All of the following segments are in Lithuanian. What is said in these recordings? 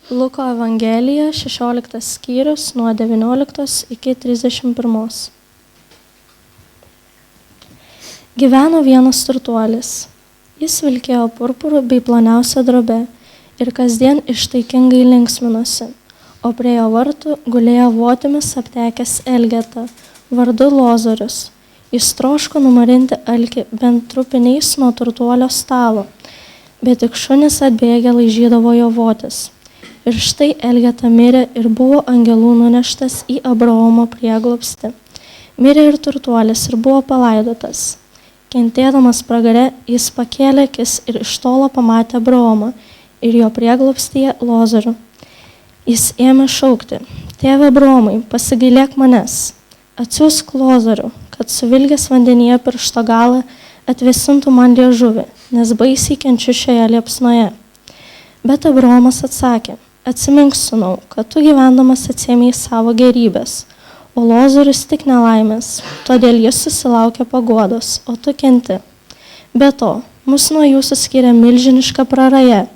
Luko Evangelija, 16 skyrius, nuo 19 iki 31. Gyveno vienas turtuolis. Jis vilkėjo purpurų bei ploniausią drobę ir kasdien ištaikingai linksminosi, o prie jo vartų gulėjo votimis aptekęs Elgeta, vardu Lozorius. Jis troško numarinti alkį bent trupiniais nuo turtuolio stalo, bet tik šunys atbėgę laižydavo jo votis. Ir štai Elgeta mirė ir buvo angelų nuneštas į Abraomo prieglobstį. Mirė ir turtuolis ir buvo palaidotas. Kentėdamas pragare, jis pakėlė akis ir iš tolo pamatė Abraomą ir jo prieglobstyje Lozorių. Jis ėmė šaukti: Tėve Abraomai, pasigailėk manęs, atsiųsk Lozorių, kad suvilgęs vandenyje piršto galą atvėsintų man liežuvį, nes baisiai kenčiu šioje liepsnoje. Bet Abraomas atsakė: Atsimink, sūnau, kad tu gyvendamas atsiėmei savo gerybės, o Lozorius tik nelaimės, todėl jis susilaukė paguodos, o tu kenti. Be to, mus nuo jūsų skiria milžiniška praraja,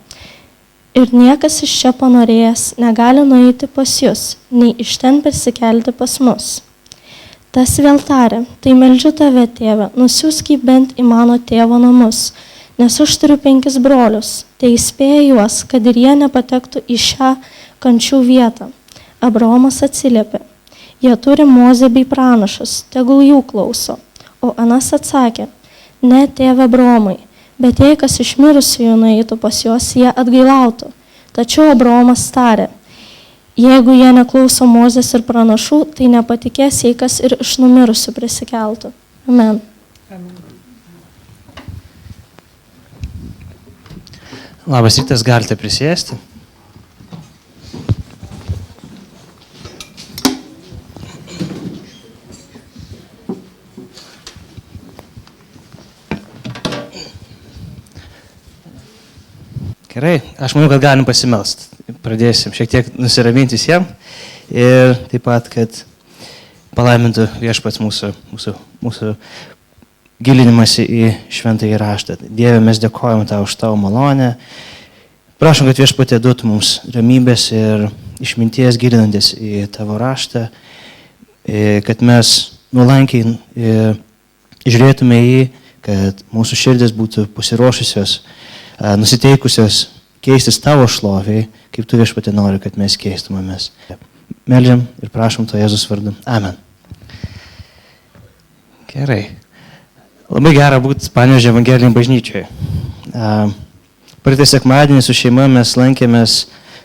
ir niekas iš čia panorėjęs negali nueiti pas jūs, nei iš ten persikelti pas mus. Tas vėl tarė: Tai meldžiu tave, tėve, nusiųsk jį bent į mano tėvo namus, nes aš turiu 5 brolius, tai įspėja juos, kad ir jie nepatektų į šią kančių vietą. Abraomas atsiliepė: Jie turi Mozę bei pranašus, tegul jų klauso. O anas atsakė: Ne, tėve Abraomai, bet jei kas iš mirusiųjų nueitų pas juos, jie atgailautų. Tačiau Abraomas tarė: Jeigu jie neklauso Mozės ir pranašų, tai nepatikės, jei kas ir iš numirusių prisikeltų. Amen. Labas rytas, galite prisėsti. Gerai, aš manau, kad galim pasimelst. Pradėsim šiek tiek nusiraminti visiems ir taip pat, kad palaimintų Viešpats mūsų gilinimąsi į šventąjį raštą. Dieve, mes dėkojame tau už tavo malonę. Prašom, kad Viešpatie duotų mums ramybės ir išminties gilinantis į tavo raštą, kad mes nuolankiai žiūrėtume į jį, kad mūsų širdis būtų pasiruošusios, nusiteikusios keistis tavo šloviai, kaip tu, Viešpatie, nori, kad mes keistumėmės. Meldžiam ir prašom to Jėzus vardu. Amen. Gerai. Labai gera būti Panevėžio evangelinėje bažnyčioje. Praeitą sekmadienį su šeima mes lankėmės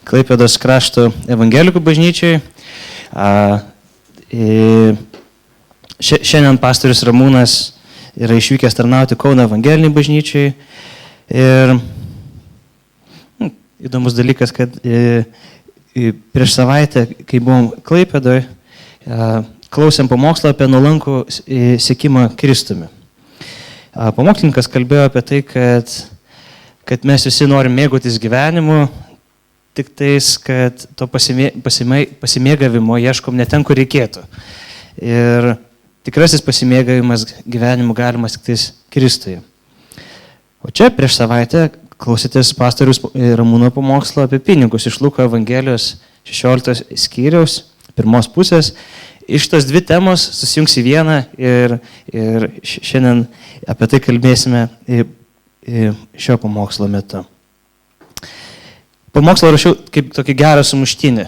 Klaipėdos krašto evangelikų bažnyčioje. Šiandien pastorius Ramūnas yra išvykęs tarnauti Kauno evangelinėje bažnyčioje. Ir įdomus dalykas, kad prieš savaitę, kai buvom Klaipėdoje, klausėm pamokslą apie nuolankų sekimą Kristumi. Pamokslininkas kalbėjo apie tai, kad mes visi norim mėgautis gyvenimu, tik tais, kad to pasimėgavimo ieškom ne ten, kur reikėtų. Ir tikrasis pasimėgavimas gyvenimu galimas tik tais Kristuje. O čia prieš savaitę klausytės pastorius Ramūno pamokslo apie pinigus iš Luko Evangelijos 16 skyriaus, 1 pusės. Iš tos 2 temos susijungs į vieną ir šiandien apie tai kalbėsime šio pamokslo metu. Pamokslą rašiau kaip tokį gerą sumuštinį.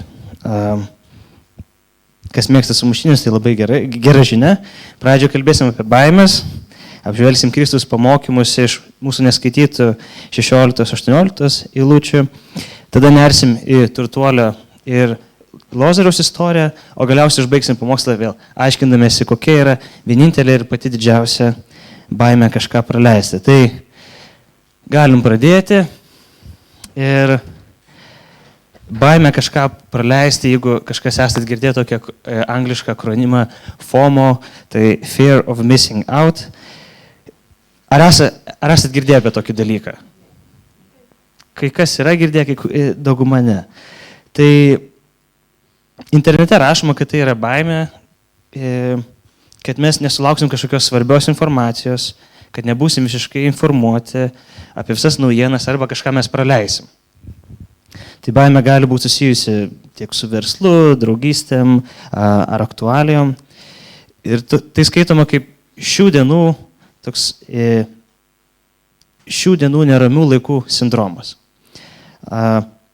Kas mėgsta sumuštinius, tai labai gera žinia. Pradžioje kalbėsim apie baimės, apžvelgsim Kristus pamokymus iš mūsų neskaitytų 16-18 eilučių. Tada nersim į turtuolio ir Lozoriaus istoriją, o galiausiai užbaigsim pamokslą vėl, aiškindamėsi, kokia yra vienintelė ir pati didžiausia baimė kažką praleisti. Tai galim pradėti ir baimė kažką praleisti, jeigu kažkas esat girdėję tokią anglišką akronimą FOMO, tai Fear of Missing Out. Ar esat girdėję apie tokį dalyką? Kai kas yra girdėję, kai dauguma ne. Tai internete rašoma, kad tai yra baimė, kad mes nesulauksim kažkokios svarbios informacijos, kad nebūsim visiškai informuoti apie visas naujienas arba kažką mes praleisim. Tai baimė gali būti susijusi tiek su verslu, draugystėm ar aktualijom. Ir tai skaitoma kaip šių dienų neramių laikų sindromas.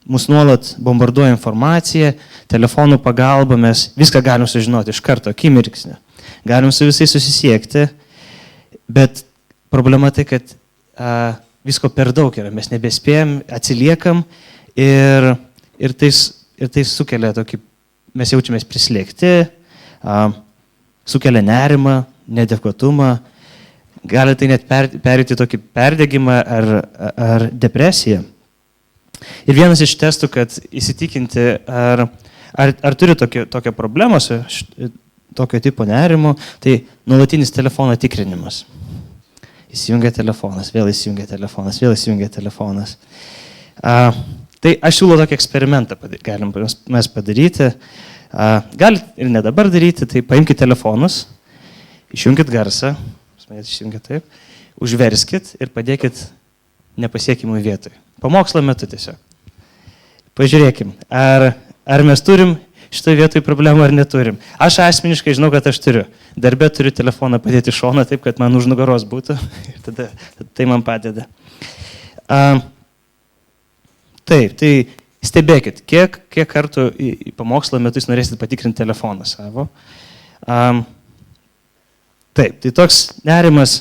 Mūsų nuolat bombarduoja informacija, telefonų pagalba, mes viską galim sužinoti iš karto, akimirksnį. Galim su visais susisiekti, bet problema tai, kad visko per daug yra, mes nebespėjom, atsiliekam ir tai sukelia tokį, mes jaučiamės prislėgti, sukelia nerimą, neadekvatumą, gali tai net perėti tokį perdegimą ar depresiją. Ir vienas iš testų, kad įsitikinti, ar turi tokią problemą su tokio tipo nerimu, tai nuolatinis telefono tikrinimas. Įsijungia telefonas, vėl įsijungia telefonas, vėl įsijungia telefonas. Tai aš siūlau tokį eksperimentą, galim mes padaryti. Galit ir ne dabar daryti, tai paimkite telefonus, išjungkite garsą, užverskit ir padėkit nepasiekimui vietoj. Pamokslo metu tiesiog. Pažiūrėkim, ar mes turim šitoje vietoje problemų ar neturim. Aš asmeniškai žinau, kad aš turiu. Darbe turiu telefoną padėti į šoną taip, kad man už nugaros būtų. Tada tai man padeda. Taip, tai stebėkit, kiek kartų į pamokslo metu jūs norėsit patikrinti telefoną savo. Taip, tai toks nerimas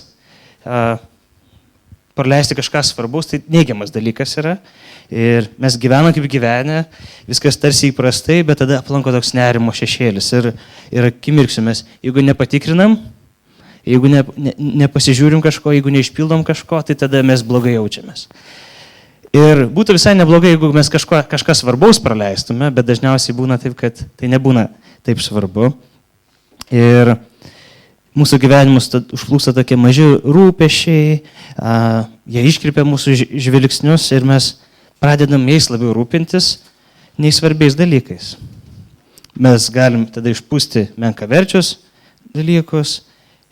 praleisti kažką svarbaus, tai neigiamas dalykas yra. Ir mes gyvenam kaip gyvenę, viskas tarsi įprastai, bet tada aplanko toks nerimo šešėlis. Ir akimirksiu mes, jeigu nepatikrinam, jeigu nepasižiūrim kažko, jeigu neišpildom kažko, tai tada mes blogai jaučiamės. Ir būtų visai neblogai, jeigu mes kažką svarbaus praleistume, bet dažniausiai būna taip, kad tai nebūna taip svarbu. Ir mūsų gyvenimus užplūsta tokie maži rūpesčiai, jie iškreipia mūsų žvilgsnius ir mes pradedam jais labiau rūpintis nei svarbiais dalykais. Mes galim tada išpūsti menkaverčius dalykus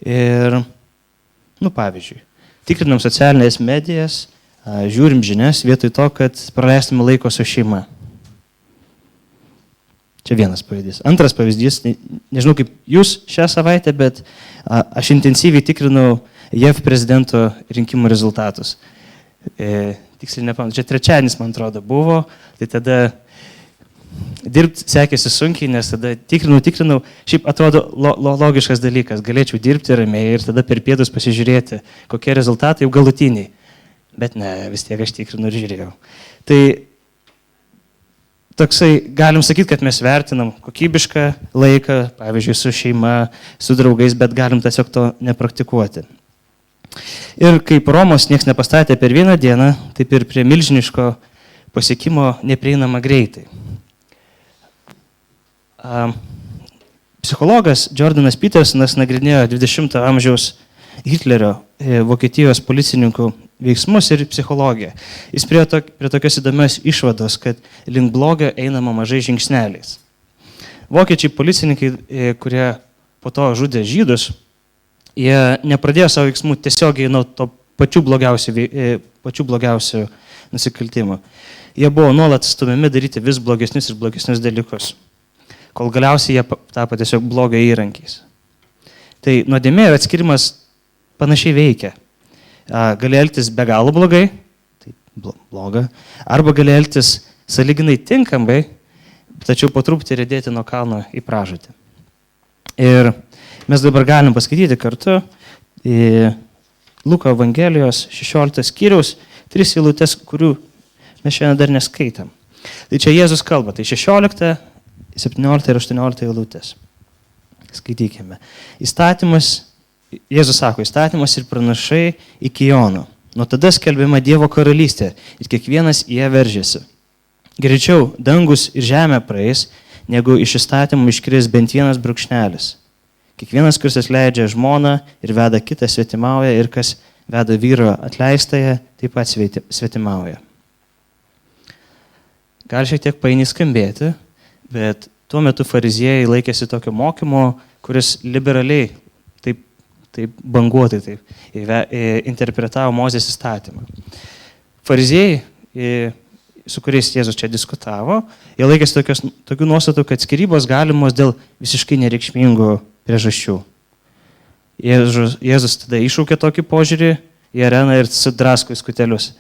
ir, pavyzdžiui, tikrinam socialinės medijas, žiūrim žinias vietoj to, kad praleistume laiko su šeima. Čia vienas pavyzdys. Antras pavyzdys, nežinau kaip jūs šią savaitę, bet aš intensyviai tikrinau JAV prezidento rinkimų rezultatus. Tiksliai nepamenu, čia trečiadienis, man atrodo, buvo, tai tada dirbti sekėsi sunkiai, nes tada tikrinau, šiaip atrodo logiškas dalykas, galėčiau dirbti ramiai ir tada per pietus pasižiūrėti, kokie rezultatai jau galutiniai. Bet ne, vis tiek aš tikrinu ir žiūrėjau. Tai toksai, galim sakyti, kad mes vertinam kokybišką laiką, pavyzdžiui, su šeima, su draugais, bet galim tiesiog to nepraktikuoti. Ir kaip Romos nieks nepastatė per vieną dieną, taip ir prie milžiniško pasiekimo neprieinama greitai. Psichologas Jordanas Petersonas nagrinėjo 20 amžiaus Hitlerio, Vokietijos policininkų veiksmus ir psichologiją. Jis prie tokios įdomios išvados, kad link blogio einama mažai žingsneliais. Vokiečiai policininkai, kurie po to žudė žydus, jie nepradėjo savo veiksmų tiesiogiai nuo to pačių blogiausių nusikaltimų. Jie buvo nuolat stumiami daryti vis blogesnius ir blogesnius dalykus, kol galiausiai jie tapo tiesiog blogio įrankiais. Tai nuodėmė ir atskirimas panašiai veikia. Gali elgtis be galo blogai, tai bloga, arba gali elgtis sąlyginai tinkamai, tačiau po truputį riedėti nuo kalno į pražūtį. Ir mes dabar galim paskaityti kartu Luko Evangelijos 16 skyriaus 3 eilutes, kurių mes šiandien dar neskaitam. Tai čia Jėzus kalba, tai 16, 17 ir 18 eilutės. Skaitykime. Jėzus sako, įstatymas ir pranašai iki Jono. Nuo tada skelbiama Dievo karalystė ir kiekvienas į ją veržiasi. Greičiau dangus ir žemė praeis, negu iš įstatymų iškris bent vienas brūkšnelis. Kiekvienas, kuris leidžia žmoną ir veda kitą, svetimauja, ir kas veda vyro atleistąją, taip pat svetimauja. Gali šiek tiek painiai skambėti, bet tuo metu fariziejai laikėsi tokio mokymo, kuris liberaliai, taip banguotai interpretavo Mozės įstatymą. Fariziejai su kuriais Jėzus čia diskutavo, jie laikėsi tokių nuostatų, kad skyrybos galimos dėl visiškai nereikšmingų priežasčių. Jėzus tada iššaukė tokį požiūrį į areną ir sudrasko į skutelius.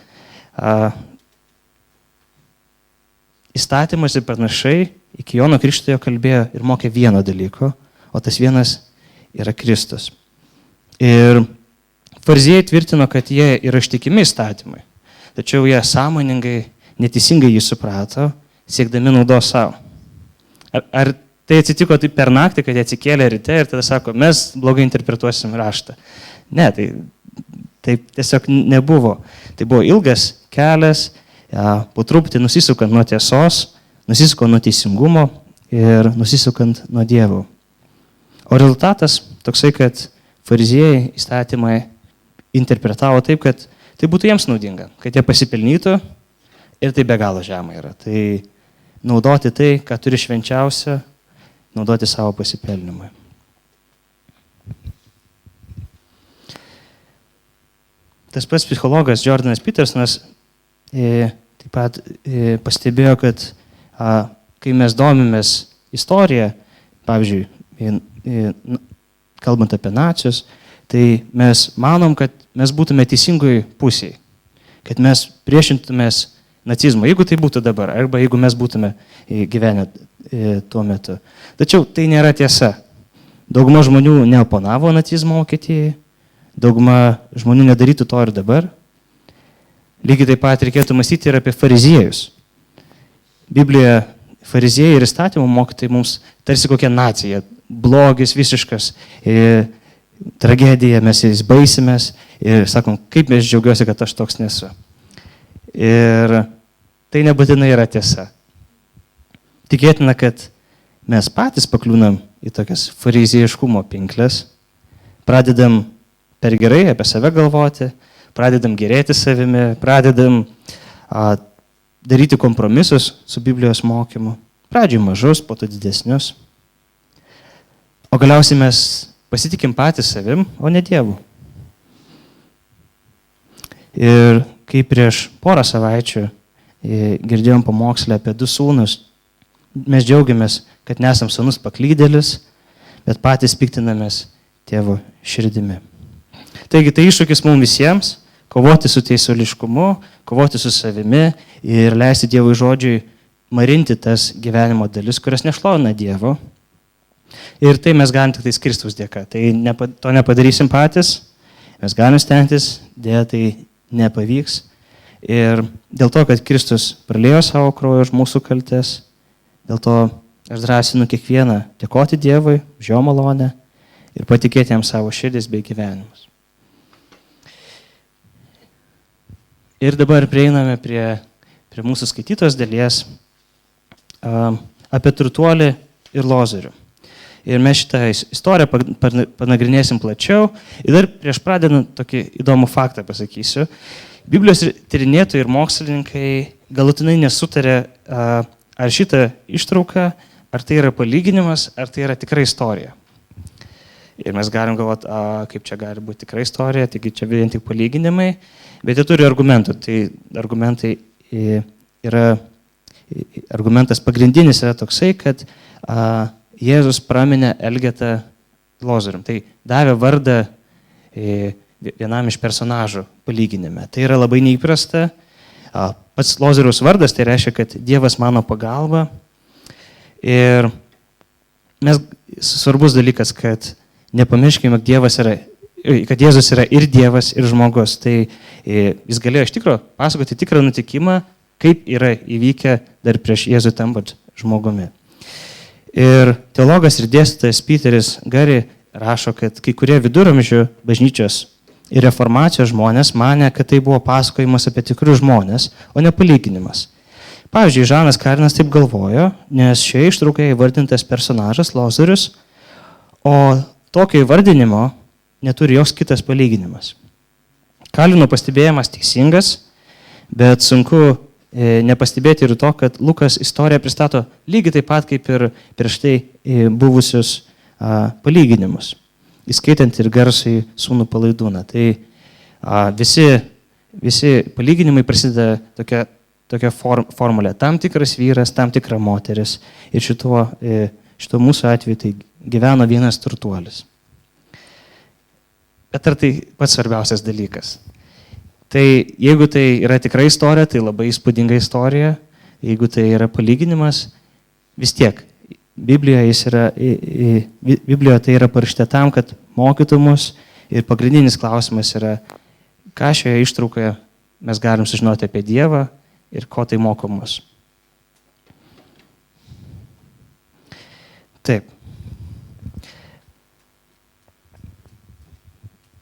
Įstatymas ir pranašai iki Jono Krikštytojo kalbėjo ir mokė vieno dalyko, o tas vienas yra Kristus. Ir fariziejai tvirtino, kad jie yra ištikimi įstatymai, tačiau jie sąmoningai, neteisingai jį suprato, siekdami naudos savo. Ar tai atsitiko taip per naktį, kad jie atsikėlė ryte ir tada sako, mes blogai interpretuosim raštą? Ne, tai tiesiog nebuvo. Tai buvo ilgas kelias, po truputį nusisukant nuo tiesos, nusisukant nuo teisingumo ir nusisukant nuo Dievo. O rezultatas toksai, kad fariziejai įstatymai interpretavo taip, kad tai būtų jiems naudinga, kad jie pasipelnytų ir tai be galo žemai yra. Tai naudoti tai, ką turi švenčiausia, naudoti savo pasipelnimui. Tas pats psichologas Jordanas Petersonas taip pat pastebėjo, kad kai mes domimės istoriją, pavyzdžiui, kalbant apie nacius, tai mes manom, kad mes būtume teisingoj pusėje, kad mes priešintumės nacizmo, jeigu tai būtų dabar, arba jeigu mes būtume gyvenę tuo metu. Tačiau tai nėra tiesa. Dauguma žmonių neoponavo nacizmo Vokietijai, dauguma žmonių nedarytų to ir dabar. Lygiai taip pat reikėtų mąstyti ir apie fariziejus. Biblija fariziejai ir įstatymų mokytojai mums tarsi kokia nacija, blogis visiškas, tragedija, mes jais baisimės ir sakom, kaip mes džiaugiuosi, kad aš toks nesu. Ir tai nebūtinai yra tiesa. Tikėtina, kad mes patys pakliūnam į tokias fariziejiškumo pinklės, pradedam per gerai apie save galvoti, pradedam gerėti savimi, pradedam daryti kompromisus su Biblijos mokymu. Pradžiai mažus, po to didesnius. O galiausiai mes pasitikim patys savim, o ne Dievu. Ir kai prieš porą savaičių girdėjom pamokslę apie 2 sūnus, mes džiaugiamės, kad nesam sūnus paklydėlis, bet patys piktinamės Tėvo širdimi. Taigi tai iššūkis mums visiems - kovoti su teisuoliškumu, kovoti su savimi ir leisti Dievui žodžiui marinti tas gyvenimo dalis, kurias nešlovina Dievo. Ir tai mes galim tik tais Kristaus dėka. Tai to nepadarysim patys, mes galim stengtis, dėja tai nepavyks. Ir dėl to, kad Kristus praliejo savo kraują už mūsų kaltes, dėl to aš drąsinu kiekvieną dėkoti Dievui už jo malonę ir patikėti jam savo širdis bei gyvenimus. Ir dabar prieiname prie mūsų skaitytos dalies apie turtuolį ir Lozorių. Ir mes šitą istoriją panagrinėsim plačiau. Ir dar prieš pradedant tokį įdomų faktą pasakysiu. Biblijos tyrinėtojai ir mokslininkai galutinai nesutarė, ar šitą ištrauką, ar tai yra palyginimas, ar tai yra tikra istorija. Ir mes galim galvoti, kaip čia gali būti tikra istorija, taigi čia vien tik palyginimai, bet jie turi argumentų. Tai argumentas pagrindinis yra toksai, kad Jėzus praminė Elgetą Lozorium. Tai davė vardą vienam iš personažų palyginime. Tai yra labai neįprasta. Pats Lozoriaus vardas tai reiškia, kad Dievas mano pagalba. Ir svarbus dalykas, kad nepamirškime, kad Jėzus yra ir Dievas, ir žmogus. Tai jis galėjo iš tikro pasakoti tikrą nutikimą, kaip yra įvykę dar prieš Jėzų tampant žmogumi. Ir teologas ir dėstytojas Peteris Gary rašo, kad kai kurie viduramžių bažnyčios ir reformacijos žmonės manė, kad tai buvo pasakojimas apie tikrus žmonės, o ne palyginimas. Pavyzdžiui, Žanas Karinas taip galvojo, nes šioje ištraukoje įvardintas personažas Lozorius, o tokio įvardinimo neturi joks kitas palyginimas. Kalvino pastebėjimas teisingas, bet sunku nepastebėti ir to, kad Lukas istoriją pristato lygiai taip pat kaip ir prieš tai buvusius palyginimus, įskaitant ir garsųjį sūnų palaidūną. Tai visi palyginimai prasideda tokia tokia formulė. Tam tikras vyras, tam tikra moteris. Ir šito mūsų atveju tai gyveno vienas turtuolis. Bet ar tai pats svarbiausias dalykas? Tai jeigu tai yra tikra istorija, tai labai įspūdinga istorija. Jeigu tai yra palyginimas, vis tiek. Biblijoje tai yra parašyta tam, kad mokytų mus. Ir pagrindinis klausimas yra, ką šioje ištraukoje mes galim sužinoti apie Dievą ir ko tai moko mus. Taip.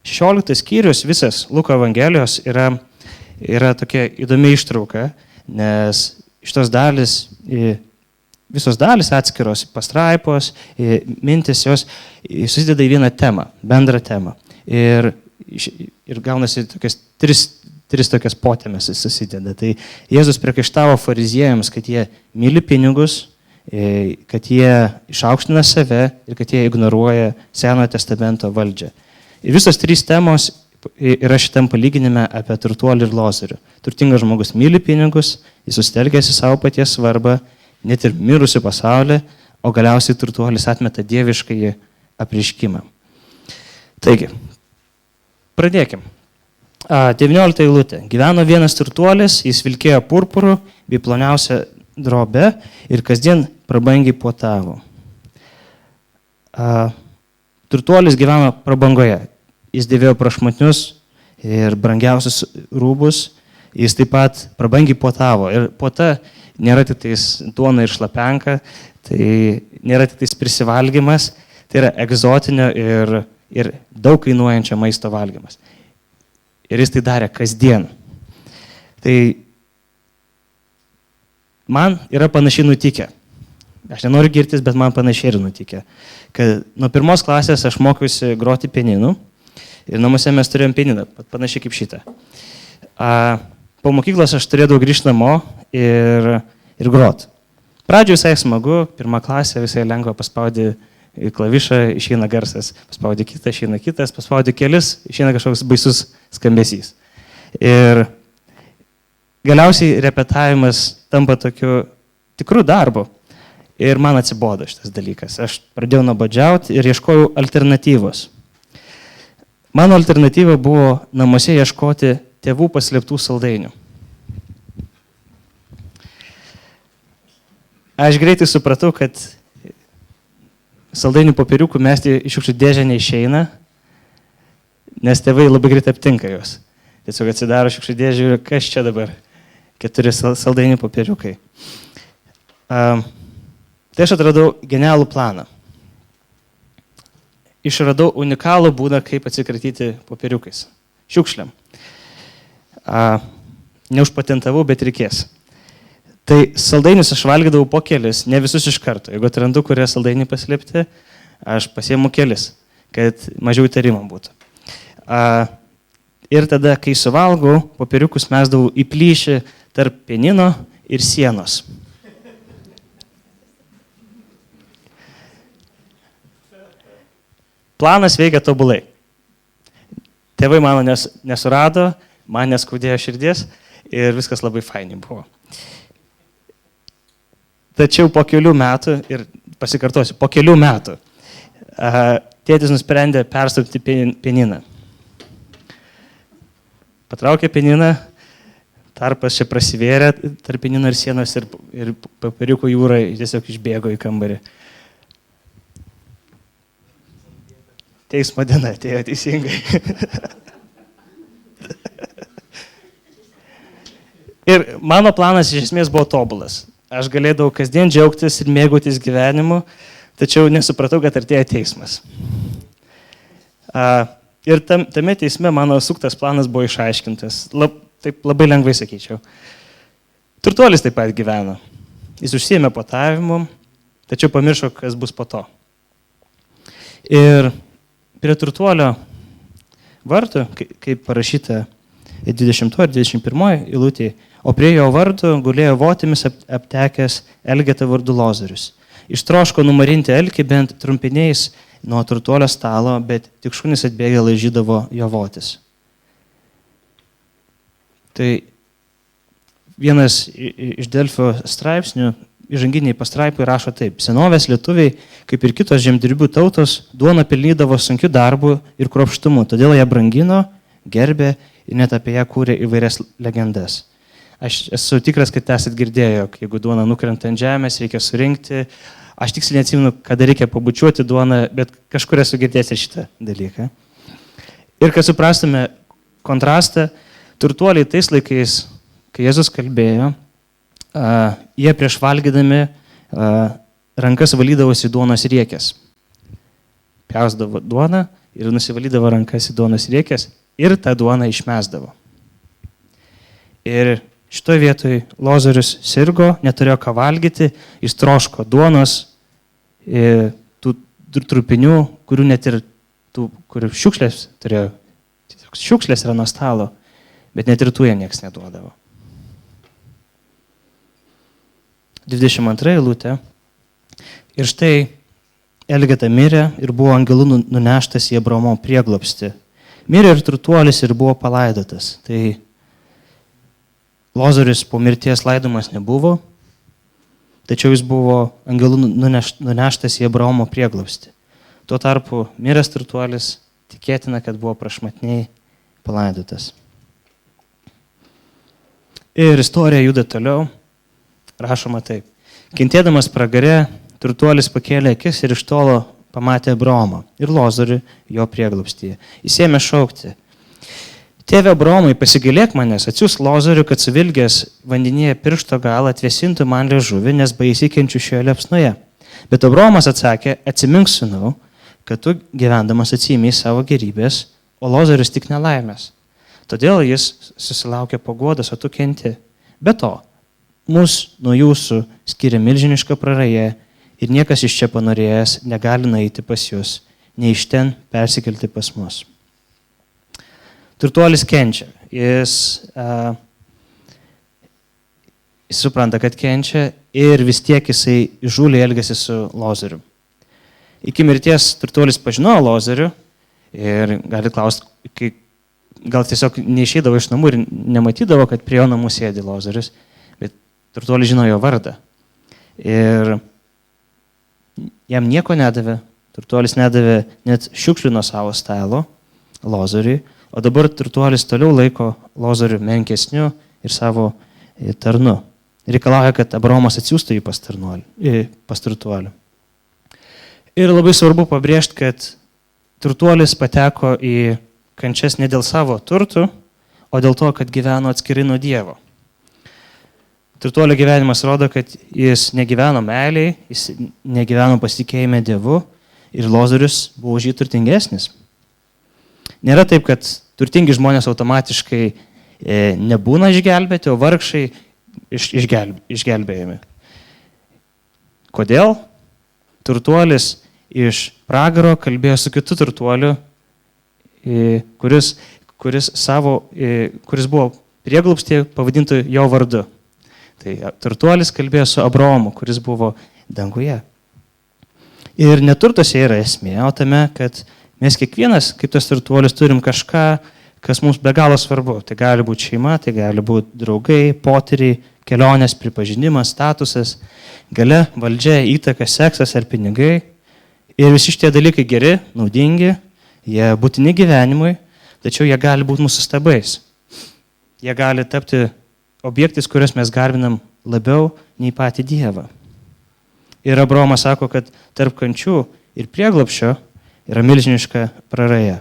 16 skyrius visas Luko Evangelijos yra tokia įdomi ištrauka, nes šitos dalis, visos dalis atskiros pastraipos, mintis jos susideda į vieną temą, bendrą temą. Ir gaunasi tris tokias potėmes susideda. Tai Jėzus priekaištavo fariziejams, kad jie myli pinigus, kad jie išaukština save ir kad jie ignoruoja Senojo testamento valdžią. Ir visos trys temos yra šitam palyginime apie turtuolį ir Lozorių. Turtingas žmogus myli pinigus, jis susitelkęs į savo paties svarbą, net ir mirusių pasaulį, o galiausiai turtuolis atmeta dieviškąjį apreiškimą. Taigi, pradėkim. 19 eilutė. Gyveno vienas turtuolis, jis vilkėjo purpuru bei ploniausią drobę ir kasdien prabangiai puotavo. Turtuolis gyveno prabangoje. Jis dėvėjo prašmatnius ir brangiausius rūbus. Jis taip pat prabangiai puotavo. Ir puota nėra tik tais duona ir šlapenka, tai nėra tik tais prisivalgymas, tai yra egzotinio ir daug kainuojančio maisto valgymas. Ir jis tai darė kasdien. Tai man yra panašiai nutikę. Aš nenoriu girtis, bet man panašiai yra nutikę. Kad nuo 1 klasės aš mokiausi groti pianinu ir namuose mes turėjom pianiną, panašiai kaip šitą. Po mokyklos aš turėdavau grįžti namo ir groti. Pradžioje visai smagu, 1 klasė visai lengva paspaudė klavišą, išeina garsas, paspaudė kitą, išeina kitas, paspaudė kelis, išeina kažkoks baisus skambesys. Ir galiausiai repetavimas tampa tokiu tikru darbu. Ir man atsibodo šitas dalykas. Aš pradėjau nuobodžiauti ir ieškojau alternatyvos. Mano alternatyva buvo namuose ieškoti tėvų paslėptų saldainių. Aš greitai supratau, kad saldainių popieriukų mesti iš šiukšlių dėžę neišeina, nes tėvai labai greitai aptinka juos. Tiesiog atsidaro šiukšlių dėžę ir kas čia dabar? 4 saldainių popieriukai. Tai aš atradau genialų planą. Išradau unikalų būdą, kaip atsikratyti popieriukais. Šiukšliam. Neužpatentavau, bet reikės. Tai saldainius aš valgydavau po kelis, ne visus iš karto. Jeigu atrandu, kurie saldainį paslėpti, aš pasiimu kelis, kad mažiau įtarimų būtų. Ir tada, kai suvalgau, popieriukus mesdavau į plyšį tarp pianino ir sienos. Planas veikia tobulai. Tėvai mano nesurado, man neskaudėjo širdies ir viskas labai fainiai buvo. Tačiau po kelių metų, ir pasikartosiu, po kelių metų tėtis nusprendė perstumti pianiną. Patraukė pianiną, tarpas čia prasivėrė tarp pianino ir sienos ir popieriukų jūra tiesiog išbėgo į kambarį. Teismo diena atėjo teisingai. Ir mano planas iš esmės buvo tobulas. Aš galėdavau kasdien džiaugtis ir mėgautis gyvenimu, tačiau nesupratau, kad artėja teismas. Ir tame teisme mano suktas planas buvo išaiškintas. Taip labai lengvai sakyčiau. Turtuolis taip pat gyveno. Jis užsiėmė puotavimu, tačiau pamiršo, kas bus po to. Ir prie turtuolio vartų, kaip parašyta 20 ir 21 eilutėje, o prie jo vartų gulėjo votimis aptekęs Elgeta vardu Lozorius. Ištroško numarinti elkį bent trumpiniais nuo turtuolio stalo, bet tik šunys atbėgę laižydavo jo votis. Tai vienas iš Delfio straipsnių, įžanginiai pastraipai rašo taip: senovės lietuviai, kaip ir kitos žemdirbių tautos, duoną pelnydavo sunkiu darbu ir kruopštumu, todėl ją brangino, gerbė ir net apie ją kūrė įvairias legendas. Aš esu tikras, kad esat girdėję, jog jeigu duona nukrenta ant žemės, reikia surinkti. Aš tiksliai neatsimenu, kada reikia pabučiuoti duoną, bet kažkur esu girdėjęs ir šitą dalyką. Ir kad suprastume kontrastą, turtuoliai tais laikais, kai Jėzus kalbėjo, jie prieš valgydami rankas valydavosi duonos riekės. Pjausdavo duoną ir nusivalydavo rankas į duonos riekės ir tą duoną išmesdavo. Ir šitoje vietoje Lozorius sirgo, neturėjo ką valgyti, jis troško duonos, tų trupinių, kurių net ir tų, kurių šiukšlės turėjo, šiukšlės yra nuo stalo, bet net ir tų jie nieks neduodavo. 22 eilutė. Ir štai Elgeta mirė ir buvo angelų nuneštas į Abraomo prieglobstį. Mirė ir turtuolis ir buvo palaidotas. Tai Lozorius po mirties laidomas nebuvo, tačiau jis buvo angelų nuneštas į Abraomo prieglobstį. Tuo tarpu miręs turtuolis tikėtina, kad buvo prašmatniai palaidotas. Ir istorija juda toliau. Rašoma taip. Kentėdamas pragare, turtuolis pakėlė akis ir iš tolo pamatė Abraomą ir Lozorių jo prieglobstyje. Jis ėmė šaukti: Tėve Abraomai, pasigailėk manęs, atsiųsk Lozorių, kad suvilgęs vandenyje piršto galą atvėsintų man liežuvį, nes baisiai kenčiu šioje liepsnoje. Bet Abraomas atsakė: atsimink, sūnau, kad tu gyvendamas atsiėmei savo gerybės, o Lozorius tik nelaimės. Todėl jis susilaukė paguodos, o tu kenti. Be to, mus nuo jūsų skiria milžiniška praraja ir niekas iš čia panorėjęs negali nueiti pas jūs, nei iš ten persikelti pas mus. Turtuolis kenčia. Jis supranta, kad kenčia ir vis tiek jisai įžūliai elgiasi su Lozoriu. Iki mirties turtuolis pažinojo Lozorių ir gali klausti, gal tiesiog neišeidavo iš namų ir nematydavo, kad prie jo namų sėdi Lozorius, bet turtuolis žino jo vardą. Ir jam nieko nedavė, turtuolis nedavė net šiukšlių nuo savo stalo Lozoriui, o dabar turtuolis toliau laiko Lozorių menkesniu ir savo tarnu. Reikalauja, kad Abraomas atsiųstų jį pas turtuolį. Ir labai svarbu pabrėžti, kad turtuolis pateko į kančias ne dėl savo turtų, o dėl to, kad gyveno atskirai nuo Dievo. Turtuolio gyvenimas rodo, kad jis negyveno meiliai, jis negyveno pasitikėjime Dievu ir Lozorius buvo už jį turtingesnis. Nėra taip, kad turtingi žmonės automatiškai nebūna išgelbėti, o vargšai išgelbėjami. Kodėl? Turtuolis iš pragaro kalbėjo su kitu turtuoliu, kuris buvo prieglobstyje pavadintų jo vardu. Tai turtuolis kalbėjo su Abraomu, kuris buvo danguje. Ir neturtose yra esmė, o tame, kad mes kiekvienas, kaip tas turtuolis, turim kažką, kas mums be galo svarbu. Tai gali būti šeima, tai gali būti draugai, potyriai, kelionės, pripažinimas, statusas, galia, valdžia, įtaka, seksas ar pinigai. Ir visi šitie dalykai geri, naudingi, jie būtini gyvenimui, tačiau jie gali būti mūsų stabais. Jie gali tapti objektais, kuriuos mes garbinam labiau nei patį Dievą. Ir Abraomas sako, kad tarp kančių ir prieglobsčio yra milžiniška praraja.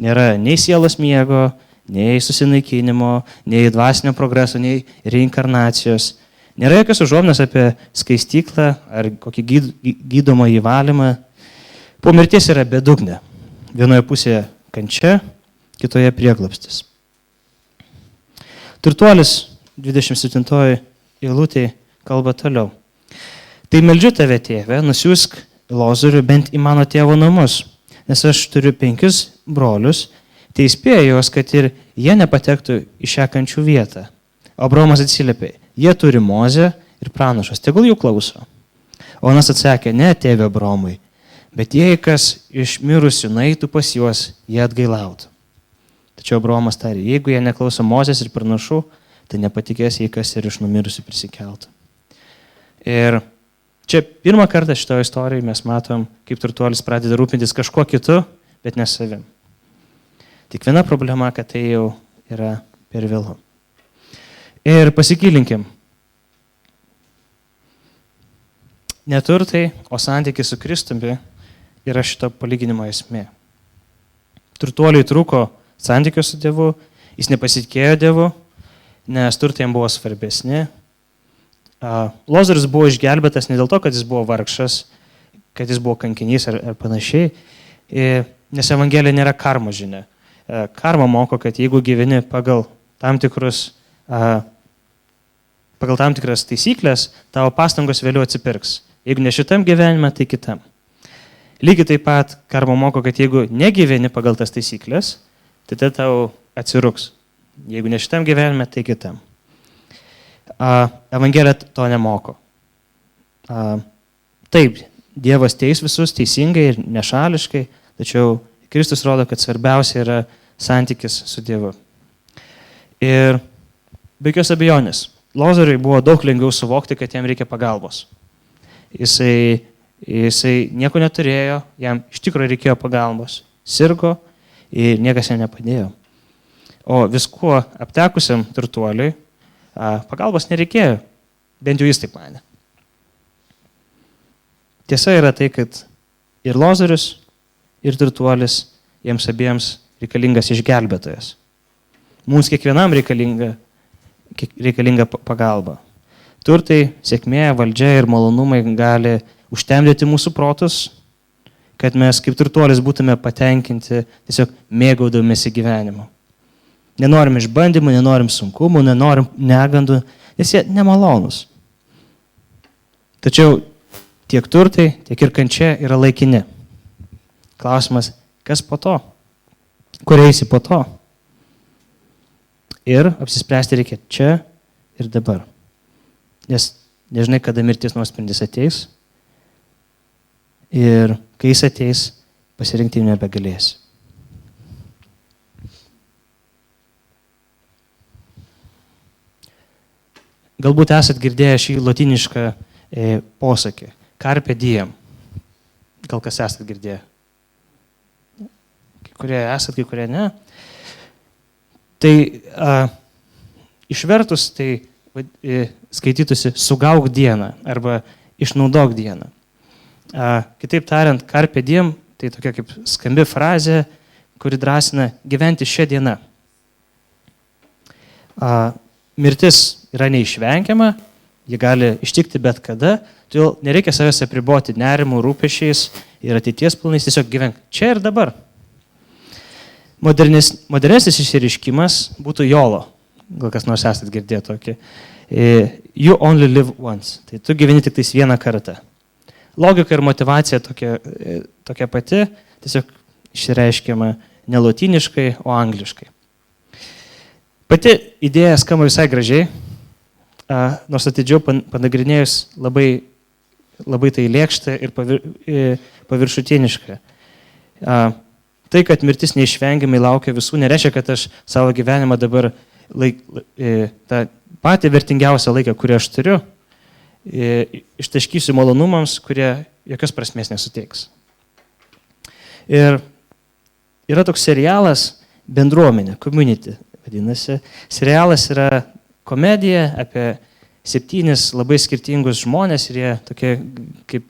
Nėra nei sielos miego, nei susinaikinimo, nei dvasinio progreso, nei reinkarnacijos. Nėra jokios užuominos apie skaistyklą ar kokį gydomą įvalymą. Po mirties yra bedugnė. Vienoje pusėje kančia, kitoje prieglobstis. Turtuolis 27 eilutėje kalba toliau. Tai meldžiu tave, tėve, nusiųsk Lozorių bent į mano tėvo namus, nes aš turiu 5 brolius, tai įspėjo juos, kad ir jie nepatektų į šią kančių vietą. Abraomas atsiliepė: jie turi Mozę ir pranašus, tegul jų klauso. O Anas atsakė: ne, tėve Abraomai, bet jei kas iš mirusių nueitų pas juos, jie atgailautų. Tačiau Abraomas tarė: jeigu jie neklauso Mozės ir pranašų, tai nepatikės, jei kas ir iš numirusių prisikeltų. Ir čia pirmą kartą šitoje istorijoje mes matom, kaip turtuolis pradeda rūpintis kažkuo kitu, bet ne savim. Tik viena problema, kad tai jau yra per vėlu. Ir pasigilinkim. Neturtai, o santykis su Kristumi yra šito palyginimo esmė. Turtuoliui trūko santykio su Dievu, jis nepasitikėjo Dievu, nes turtai jam buvo svarbesni. Lozorius buvo išgelbėtas ne dėl to, kad jis buvo vargšas, kad jis buvo kankinys ar panašiai, nes Evangelija nėra karmo žinia. Karma moko, kad jeigu gyveni pagal tam tikras taisyklės, tavo pastangos vėliau atsipirks. Jeigu ne šitam gyvenime, tai kitam. Lygiai taip pat karma moko, kad jeigu negyveni pagal tas taisyklės, tai tai tau atsiruks. Jeigu ne šitam gyvenime, tai kitam. Evangelija to nemoko. Taip, Dievas teis visus teisingai ir nešališkai, tačiau Kristus rodo, kad svarbiausia yra santykis su Dievu. Ir be jokios abejonės, Lozoriui buvo daug lengviau suvokti, kad jam reikia pagalbos. Jisai nieko neturėjo, jam iš tikrųjų reikėjo pagalbos. Sirgo ir niekas jam nepadėjo. O viskuo aptekusiam turtuoliui pagalbos nereikėjo, bent jau jis taip manė. Tiesa yra tai, kad ir Lozorius, ir turtuolis, jiems abiems reikalingas išgelbėtojas. Mums kiekvienam reikalinga pagalba. Turtai, sėkmė, valdžia ir malonumai gali užtemdyti mūsų protus, kad mes kaip turtuolis būtume patenkinti tiesiog mėgaudamėsi gyvenimu. Nenorim išbandymų, nenorim sunkumų, nenorim negandų, nes jie nemalonus. Tačiau tiek turtai, tiek ir kančia yra laikini. Klausimas, kas po to? Kur eisi po to? Ir apsispręsti reikia čia ir dabar. Nes nežinai, kada mirties nuosprendis ateis. Ir kai jis ateis, pasirinkti nebegalėsi. Galbūt esat girdėję šį lotynišką posakį. Carpe diem. Gal kas esat girdėję? Kai kurie esat, kai kurie ne. Tai išvertus, tai skaitytųsi sugauk dieną arba išnaudok dieną. Kitaip tariant, carpe diem, tai tokia kaip skambi frazė, kuri drąsina gyventi šią dieną. Mirtis yra neišvengiama, ji gali ištikti bet kada, todėl nereikia savęs apriboti nerimų, rūpesčiais ir ateities planais, tiesiog gyvenk čia ir dabar. Modernesnis išsireiškimas būtų YOLO, gal kas nors esat girdėję tokį. You only live once, tai tu gyveni tik tais vieną kartą. Logika ir motyvacija tokia pati, tiesiog išsireiškiama ne lotyniškai, o angliškai. Pati idėja skamba visai gražiai, nors atidžiau panagrinėjus labai tai lėkšta ir paviršutiniška. Tai, kad mirtis neišvengiamai laukia visų, nereiškia, kad aš savo gyvenimą dabar tą patį vertingiausią laiką, kurį aš turiu, ištaškysiu malonumams, kurie jokios prasmės nesuteiks. Ir yra toks serialas Bendruomenė, Community vadinasi. Serialas yra komedija apie 7 labai skirtingus žmonės ir jie tokie kaip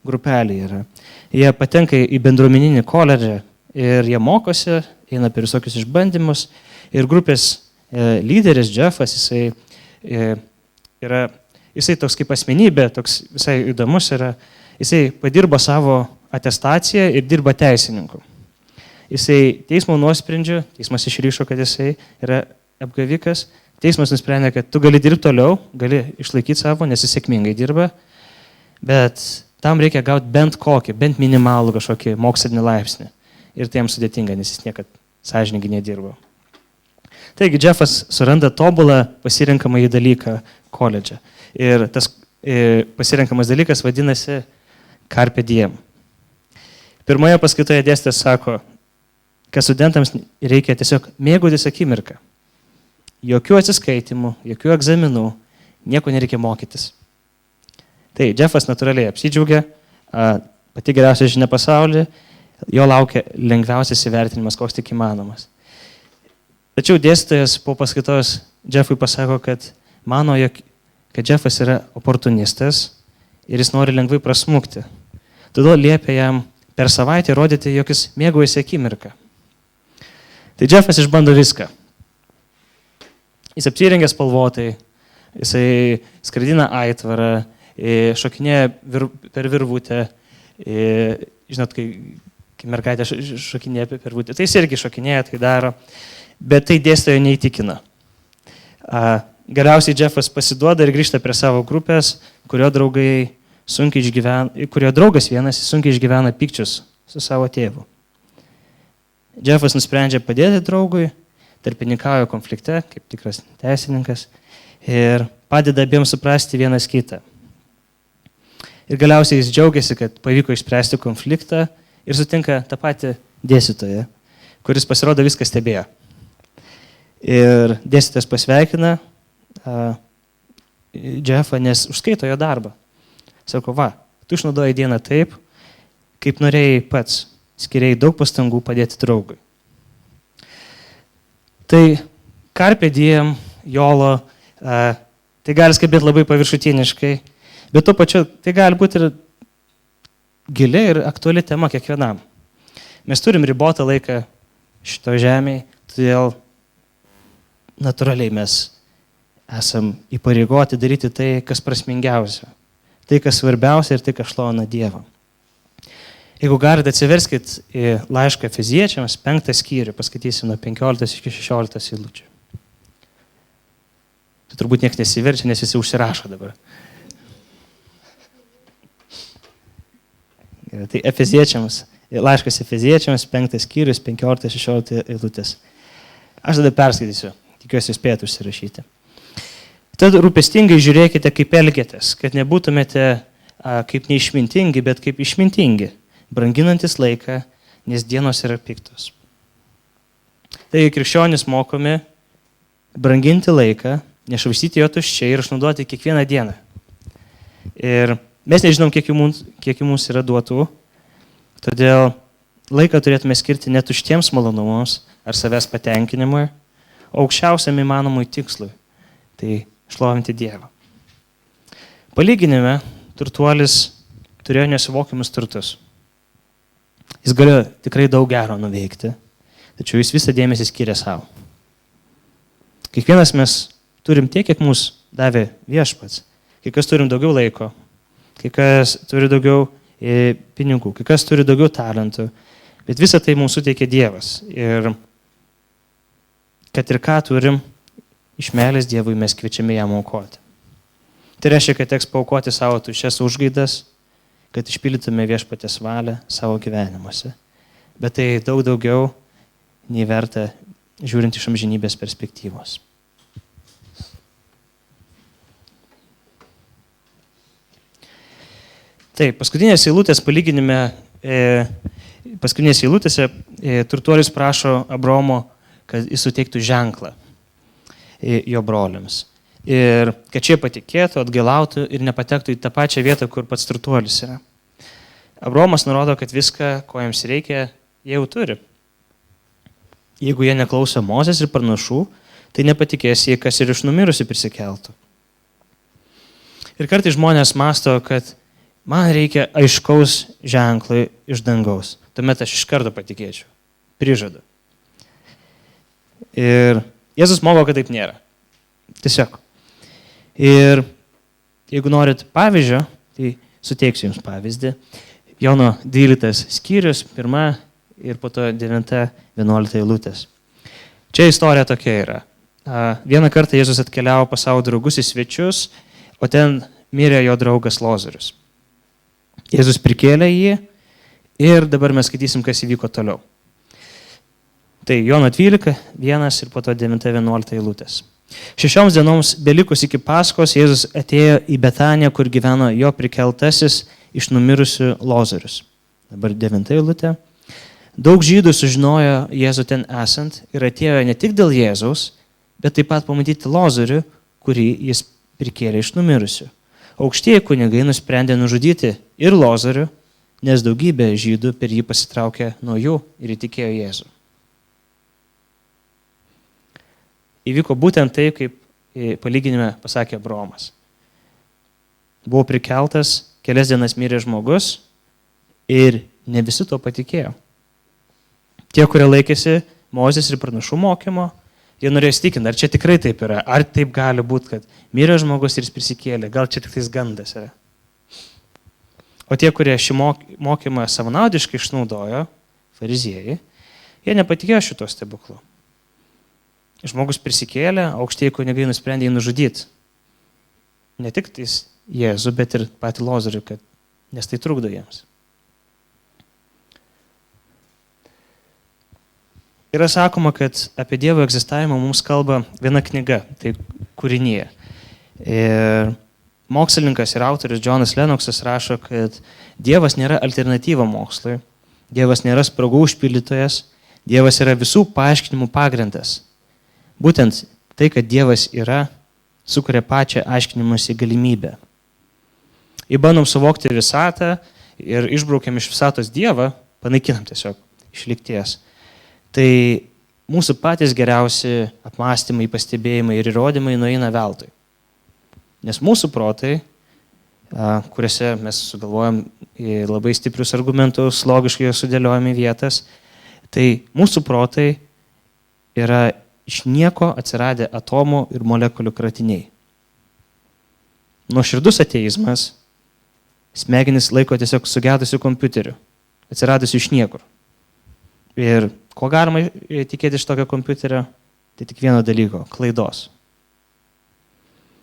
grupelė yra. Jie patenka į bendruomeninį koledžą ir jie mokosi, eina per visokius išbandymus ir grupės lyderis Jeffas, jisai toks kaip asmenybė, toks visai įdomus yra, jisai padirba savo atestaciją ir dirba teisininku. Jisai teismo nuosprendžiu, teismas išryšo, kad jisai yra apgavikas, teismas nusprendė, kad tu gali dirbti toliau, gali išlaikyti savo, nes jis sėkmingai dirba, bet tam reikia gauti bent kokį, bent minimalų kažkokį mokslinį laipsnį. Ir tai jam sudėtinga, nes jis niekad sąžiningai nedirbo. Taigi Jeffas suranda tobulą pasirinkamąjį dalyką koledže. Ir tas pasirinkamas dalykas vadinasi Carpe diem. Pirmoje paskaitoje dėstytojas sako, kad studentams reikia tiesiog mėgautis akimirką. jokių atsiskaitimų, jokių egzaminų, nieko nereikia mokytis. Tai Jeffas natūraliai apsidžiaugia, pati geriausia žinia pasaulyje, jo laukia lengviausias įvertinimas, koks tik įmanomas. Tačiau dėstytojas po paskaitos Jeffui pasako, kad mano, kad Jeffas yra oportunistas ir jis nori lengvai prasmukti. Todėl liepia jam per savaitę rodyti, jog jis mėgaujasi akimirką. Tai Jeffas išbando viską. Jis apsirengia spalvotai, jisai skraidina aitvarą, šokinėja per virvutę, žinot, kai mergaitė šokinėja per virvutę, tai jis irgi šokinėja, tai daro, bet tai dėstytojo neįtikina. Galiausiai Jeffas pasiduoda ir grįžta prie savo grupės, kurio draugas vienas sunkiai išgyvena pykčius su savo tėvu. Jeffas nusprendžia padėti draugui, tarpininkauja konflikte, kaip tikras teisininkas, ir padeda abiems suprasti vienas kitą. Ir galiausiai jis džiaugiasi, kad pavyko išspręsti konfliktą ir sutinka tą patį dėstytoją, kuris pasirodo viską stebėjo. Ir dėstytojas pasveikina Jeffą, nes užskaito jo darbą. Sako, tu išnaudojai dieną taip, kaip norėjai pats, skiriai daug pastangų padėti draugui. Tai carpe diem, YOLO, tai gali skambėti labai paviršutiniškai, bet tuo pačiu tai gali būti ir gili ir aktuali tema kiekvienam. Mes turim ribotą laiką šito žemėje, todėl natūraliai mes esam įpareigoti daryti tai, kas prasmingiausia, tai, kas svarbiausia ir tai, kas šlovina Dievą. Jeigu galite, atsiverskit į laišką Efeziečiams, 5 skyrių, paskaitysim nuo 15 iki 16 eilučių. Tai turbūt niekas nesiverčia, nes visi užsirašo dabar. Tai Efeziečiams, laiškas Efeziečiams, 5 skyrius, 15-16 eilutės. Aš tada perskaitysiu, tikiuosi spėti užsirašyti. Tad rūpestingai žiūrėkite, kaip elgiatės, kad nebūtumėte kaip neišmintingi, bet kaip išmintingi, branginantis laiką, nes dienos yra piktos. Taigi krikščionys mokomi branginti laiką, nešvaistyti jo tuščiai ir išnaudoti kiekvieną dieną. Ir mes nežinom, kiek jų mums yra duotų, todėl laiką turėtume skirti ne tuštiems malonumams ar savęs patenkinimui, o aukščiausiam įmanomui tikslui. Tai šlovinti Dievą. Palyginime, turtuolis turėjo nesuvokiamus turtus. Jis galėjo tikrai daug gero nuveikti, tačiau jis visą dėmesį skiria savo. Kiekvienas mes turim tiek, kiek mums davė Viešpats. Kai kas turim daugiau laiko, kai kas turi daugiau pinigų, kai kas turi daugiau talentų, bet visą tai mums suteikia Dievas. Ir kad ir ką turim, iš meilės Dievui mes kviečiame jam aukoti. Tai reiškia, kad teks paaukoti savo tuščias užgaidas, kad išpildytume Viešpaties valią savo gyvenimuose. Bet tai daug daugiau nei verta žiūrint iš amžinybės perspektyvos. Taip, paskutinėse eilutėse turtuolis prašo Abraomo, kad jis suteiktų ženklą jo broliams. Ir kad šie patikėtų, atgailautų ir nepatektų į tą pačią vietą, kur pats turtuolis yra. Abraomas nurodo, kad viską, ko jiems reikia, jie jau turi. Jeigu jie neklauso Mozės ir pranašų, tai nepatikės jie, kas ir iš numirusių prisikeltų. Ir kartais žmonės mąsto, kad man reikia aiškaus ženklo iš dangaus. Tuomet aš iš karto patikėčiau. Prižadu. Ir Jėzus moko, kad taip nėra. Tiesiog. Ir jeigu norit pavyzdžio, tai suteiksiu jums pavyzdį. Jono 12 skyrius, 1 ir po to 9-11 eilutės. Čia istorija tokia yra. Vieną kartą Jėzus atkeliavo pas savo draugus į svečius, o ten mirė jo draugas Lozorius. Jėzus prikėlė jį ir dabar mes skaitysim, kas įvyko toliau. Tai Jono 12, 1 ir po to 9-11 eilutės. 6 dienoms belikus iki Paskos Jėzus atėjo į Betaniją, kur gyveno jo prikeltasis iš numirusių Lozorius. Dabar 9 eilutė. Daug žydų sužinojo Jėzų ten esant ir atėjo ne tik dėl Jėzaus, bet taip pat pamatyti Lozorių, kurį jis prikėlė iš numirusių. Aukštieji kunigai nusprendė nužudyti ir Lozorių, nes daugybė žydų per jį pasitraukė nuo jų ir įtikėjo Jėzų. Įvyko būtent taip, kaip palyginime pasakė Abraomas. Buvo prikeltas, kelias dienas mirė žmogus ir ne visi to patikėjo. Tie, kurie laikėsi Mozės ir pranašų mokymo, jie norėjo įsitikinti, ar čia tikrai taip yra, ar taip gali būti, kad mirė žmogus ir jis prisikėlė, gal čia tik tais gandas yra. O tie, kurie šį mokymą savanaudiškai išnaudojo, fariziejai, jie nepatikėjo šito stebuklu. Žmogus prisikėlė, aukštieji kunigai nusprendė jį nužudyti. Ne tik tais Jėzų, bet ir patį Lozorių, nes tai trukdo jiems. Yra sakoma, kad apie Dievo egzistavimą mums kalba viena knyga, tai Kūrinija. Ir mokslininkas ir autorius Johnas Lennoxas rašo, kad Dievas nėra alternatyva mokslui, Dievas nėra spragų užpildytojas, Dievas yra visų paaiškinimų pagrindas. Būtent tai, kad Dievas yra, sukuria pačią aiškinimuose galimybę. Jei bandom suvokti visatą ir išbraukiam iš visatos Dievą, panaikinam tiesiog iš lygties, tai mūsų patys geriausi apmąstymai, pastebėjimai ir įrodymai nueina veltui. Nes mūsų protai, kuriuose mes sugalvojam labai stiprius argumentus, logiškai juos sudėliojam į vietas, tai mūsų protai yra iš nieko atsiradę atomų ir molekulių kratiniai. Nuoširdus ateizmas smegenis laiko tiesiog sugedusių kompiuterių, atsiradusių iš niekur. Ir ko galima tikėti iš tokio kompiuterio? Tai tik vieno dalyko – klaidos.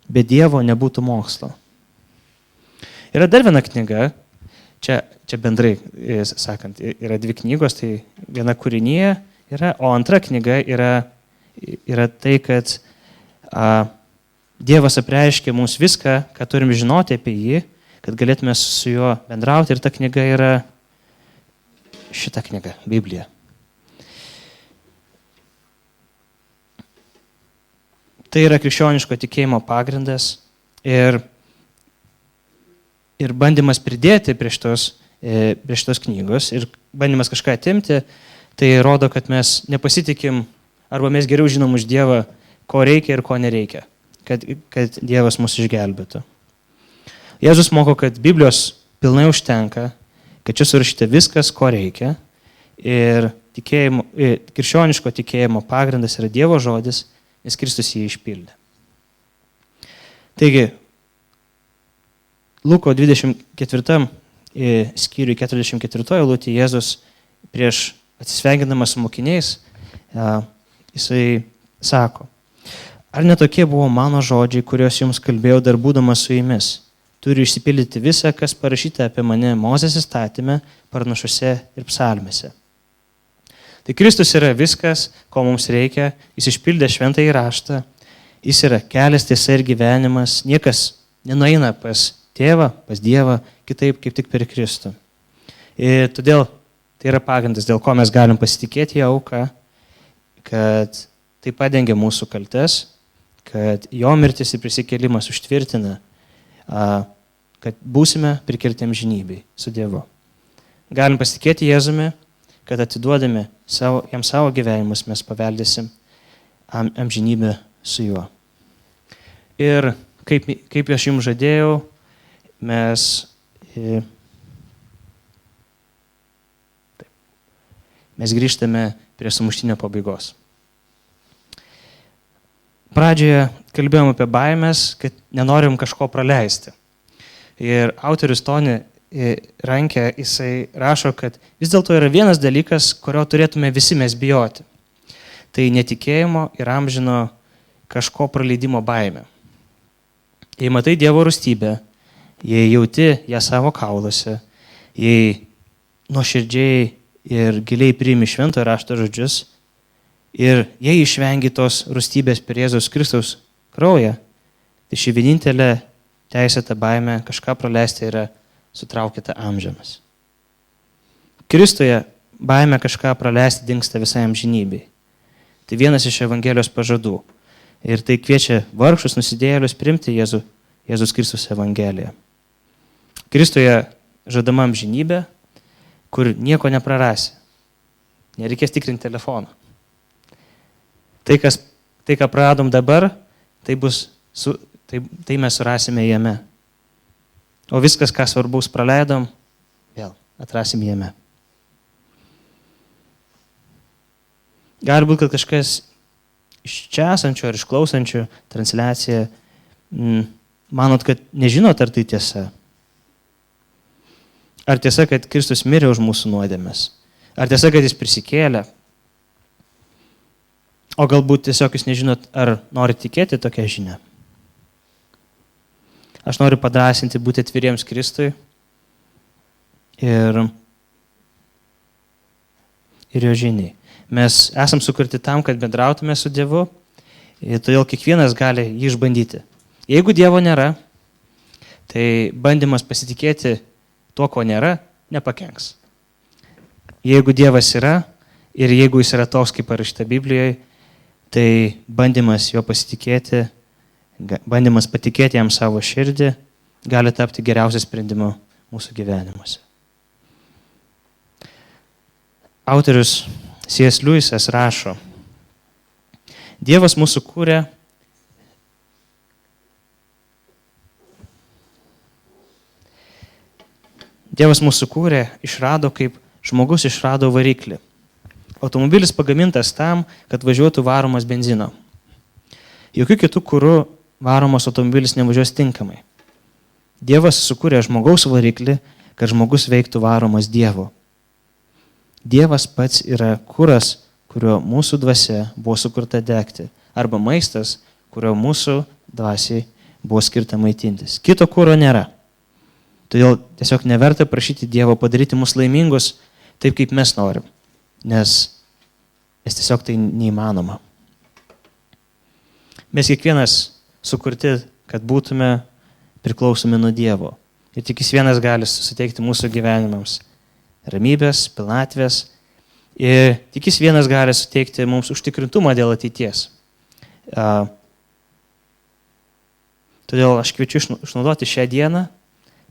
Be Dievo nebūtų mokslo. Yra dar viena knyga, čia bendrai sakant, yra dvi knygos, tai viena Kūrinija yra, o antra knyga yra tai, kad Dievas apreiškė mums viską, ką turim žinoti apie jį, kad galėtume su juo bendrauti, ir ta knyga yra šita knyga, Biblija. Tai yra krikščioniško tikėjimo pagrindas ir bandymas pridėti prie šitos knygos ir bandymas kažką atimti, tai rodo, kad mes nepasitikim arba mes geriau žinom už Dievą, ko reikia ir ko nereikia, kad Dievas mus išgelbėtų. Jėzus moko, kad Biblijos pilnai užtenka, kad čia surašyta viskas, ko reikia, ir krikščioniško tikėjimo pagrindas yra Dievo žodis, nes Kristus jį išpildė. Taigi, Luko 24 skyriui 44 eilutė Jėzus prieš atsisveikindamas su mokiniais, jisai sako, ar netokie buvo mano žodžiai, kuriuos jums kalbėjau dar būdamas su jumis? Turi išsipildyti visą, kas parašyta apie mane Mozės įstatyme, pranašuose ir psalmėse. Tai Kristus yra viskas, ko mums reikia, jis išpildė šventąjį raštą, jis yra kelias, tiesa ir gyvenimas, niekas nenueina pas Tėvą, pas Dievą, kitaip kaip tik per Kristų. Ir todėl tai yra pagrindas, dėl ko mes galim pasitikėti jo auką, kad tai padengia mūsų kaltes, kad jo mirtis ir prisikėlimas užtvirtina, kad būsime prikelti amžinybei su Dievu. Galim pasitikėti Jėzumi, kad atiduodami jam savo gyvenimus mes paveldėsim amžinybę su juo. Ir kaip aš jums žadėjau, mes grįžtame prie sumuštinio pabaigos. Pradžioje kalbėjom apie baimės, kad nenorim kažko praleisti. Ir autorius Tony Rankė, jisai rašo, kad vis dėlto yra vienas dalykas, kurio turėtume visi mes bijoti. Tai netikėjimo ir amžino kažko praleidimo baimė. Jei matai Dievo rūstybę, jei jauti ją savo kauluose, jei nuoširdžiai ir giliai priimi šventojo rašto žodžius ir jei išvengi tos rūstybės per Jėzaus Kristaus kraują, tai ši vienintelė teisėta baimė kažką praleisti yra sutraukyta amžiamis. Kristuje baimė kažką praleisti dingsta visai amžinybei. Tai vienas iš Evangelijos pažadų. Ir tai kviečia vargšus, nusidėjėlius priimti Jėzus Kristus Evangeliją. Kristuje žadama amžinybė, kur nieko neprarasi. Nereikės tikrinti telefoną. Tai, ką praradom dabar, tai mes surasime jame. O viskas, ką svarbaus praleidom, vėl atrasim jame. Gali būti, kad kažkas iš čia esančio ar išklausančio transliaciją manot, kad nežinot, ar tai tiesa. Ar tiesa, kad Kristus mirė už mūsų nuodėmes? Ar tiesa, kad jis prisikėlė? O galbūt tiesiog jūs nežinot, ar nori tikėti tokią žinią. Aš noriu padrąsinti būti atviriems Kristui ir jo žiniai. Mes esam sukurti tam, kad bendrautume su Dievu ir todėl kiekvienas gali jį išbandyti. Jeigu Dievo nėra, tai bandymas pasitikėti tuo, ko nėra, nepakenks. Jeigu Dievas yra ir jeigu jis yra toks, kaip parašyta Biblijoje, tai bandymas jo pasitikėti, bandymas patikėti jam savo širdį gali tapti geriausiu sprendimu mūsų gyvenimuose. Autorius C.S. Lewisas rašo: Dievas mūsų kūrė išrado, kaip žmogus išrado variklį. Automobilis pagamintas tam, kad važiuotų varomas benzino. Jokių kitų kurų varomas automobilis nevažiuos tinkamai. Dievas sukūrė žmogaus variklį, kad žmogus veiktų varomas Dievo. Dievas pats yra kuras, kurio mūsų dvasia buvo sukurta degti, arba maistas, kurio mūsų dvasiai buvo skirta maitintis. Kito kuro nėra. Todėl tiesiog neverta prašyti Dievo padaryti mus laimingus taip, kaip mes norim, nes tiesiog tai neįmanoma. Mes kiekvienas sukurti, kad būtume priklausomi nuo Dievo. Ir tik jis vienas gali suteikti mūsų gyvenimams ramybės, pilnatvės. Ir tik jis vienas gali suteikti mums užtikrintumą dėl ateities. Todėl aš kviečiu išnaudoti šią dieną,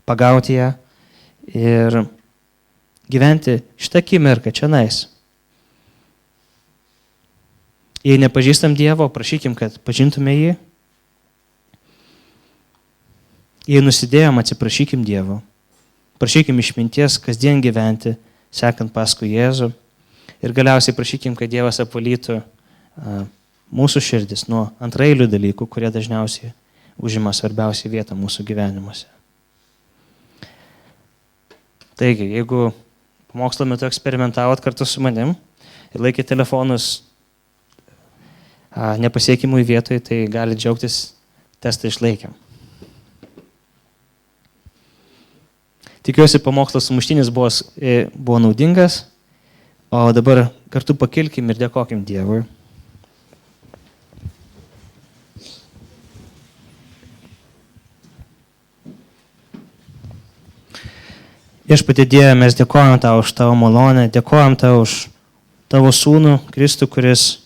pagauti ją ir gyventi šitą akimirką čionais. Jei nepažįstam Dievo, prašykim, kad pažintume jį. Jei nusidėjom, atsiprašykim Dievo. Prašykim išminties kasdien gyventi, sekant paskui Jėzų. Ir galiausiai prašykim, kad Dievas apvalytų mūsų širdis nuo antraeilių dalykų, kurie dažniausiai užima svarbiausią vietą mūsų gyvenimuose. Taigi, jeigu pamokslo metu eksperimentavot kartu su manim ir laikė telefonus nepasiekimui vietoj, tai gali džiaugtis, testą išlaikėm. Tikiuosi, pamokslas sumuštinis buvo naudingas, o dabar kartu pakilkim ir dėkokim Dievui. Viešpatie Dieve, mes dėkojam Tau už Tavo malonę, dėkojam Tau už Tavo sūnų Kristų, kuris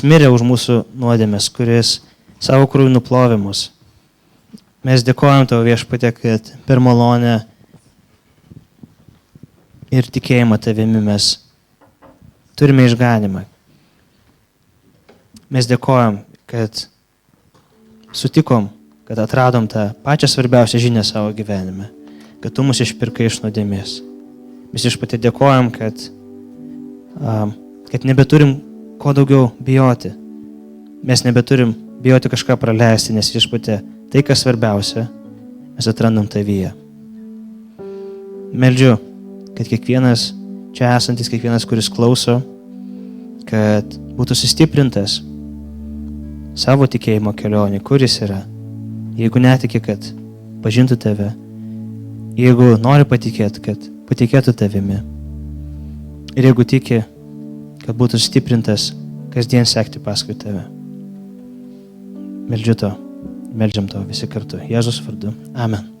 mirė už mūsų nuodėmes, kuris savo krauju nuplovė mus. Mes dėkojam Tau, Viešpatie, kad per malonę ir tikėjimą Tavimi mes turime išganimą. Mes dėkojam, kad sutikom, kad atradom tą pačią svarbiausią žinią savo gyvenime, kad Tu mus išpirkai iš nuodėmės. Mes Viešpatie dėkojam, kad nebeturim ko daugiau bijoti. Mes nebeturim bijoti kažką praleisti, nes Viešpatie, tai, kas svarbiausia, mes atrandam Tavyje. Meldžiu, kad kiekvienas čia esantis, kiekvienas, kuris klauso, kad būtų sustiprintas savo tikėjimo kelionį, kuris yra. Jeigu netiki, kad pažintų Tave, jeigu nori patikėti, kad patikėtų Tavimi. Ir jeigu tiki, kad būtų sustiprintas kasdien sekti paskui Tave. Meldžiu to, meldžiam to visi kartu. Jėzus vardu. Amen.